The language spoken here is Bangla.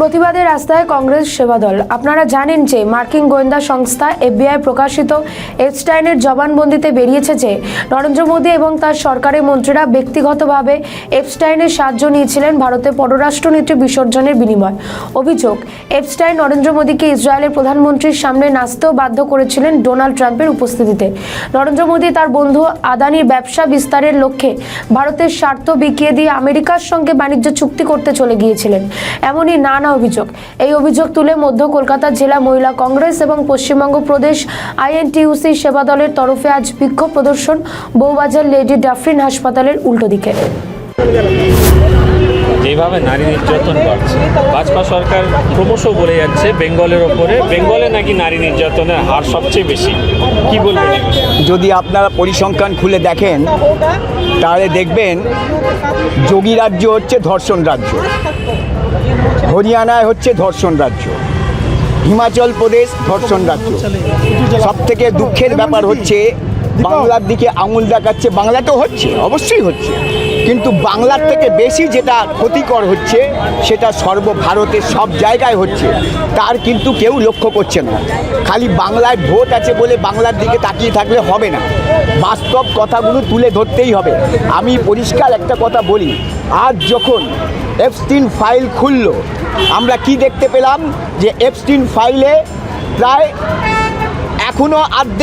প্রতিবাদে রাস্তায় কংগ্রেস সেবাদল। আপনারা জানেন যে মার্কিন গোয়েন্দা সংস্থা এফবিআই প্রকাশিত এপস্টাইনের জবানবন্দিতে বেরিয়েছে যে নরেন্দ্র মোদী এবং তার সরকারের মন্ত্রীরা ব্যক্তিগতভাবে এপস্টাইনের সাহায্য নিয়েছিলেন ভারতের পররাষ্ট্রনীতি বিসর্জনের বিনিময়। অভিযোগ, এপস্টাইন নরেন্দ্র মোদীকে ইসরায়েলের প্রধানমন্ত্রীর সামনে নাচতেও বাধ্য করেছিলেন ডোনাল্ড ট্রাম্পের উপস্থিতিতে। নরেন্দ্র মোদী তার বন্ধু আদানির ব্যবসা বিস্তারের লক্ষ্যে ভারতের স্বার্থ বিকিয়ে দিয়ে আমেরিকার সঙ্গে বাণিজ্য চুক্তি করতে চলে গিয়েছিলেন। এমনই নানা অভিযোগ। এই অভিযোগ তুলে মধ্য কলকাতা জেলা মহিলা কংগ্রেস এবং পশ্চিমবঙ্গ প্রদেশ আইএনটিইউসি সেবা দলের তরফে আজ বিক্ষোভ প্রদর্শন বউবাজার লেডি ডাফরিন হাসপাতালের উল্টো দিকে। যেভাবে নারী নির্যাতন বাড়ছে, ভাজপা সরকার ক্রমশ বলে যাচ্ছে বেঙ্গলের ওপরে, বেঙ্গলে নাকি নারী নির্যাতনের হার সবচেয়ে বেশি। কি বলবেন? যদি আপনারা পরিসংখ্যান খুলে দেখেন তাহলে দেখবেন যোগী রাজ্য হচ্ছে ধর্ষণ রাজ্য, হরিয়ানায় হচ্ছে ধর্ষণ রাজ্য, হিমাচল প্রদেশ ধর্ষণ রাজ্য। সবথেকে দুঃখের ব্যাপার হচ্ছে বাংলার দিকে আঙুল দেখাচ্ছে। বাংলা তো হচ্ছে, অবশ্যই হচ্ছে, কিন্তু বাংলার থেকে বেশি যেটা ক্ষতিকর হচ্ছে সেটা সর্বভারতের সব জায়গায় হচ্ছে। তার কিন্তু কেউ লক্ষ্য করছে না। খালি বাংলায় ভোট আছে বলে বাংলার দিকে তাকিয়ে থাকলে হবে না, বাস্তব কথাগুলো তুলে ধরতেই হবে। আমি পরিষ্কার একটা কথা বলি, আজ যখন এপস্টাইন ফাইল খুলল, আমরা কি দেখতে পেলাম যে এপস্টাইন ফাইলে প্রায় এখনও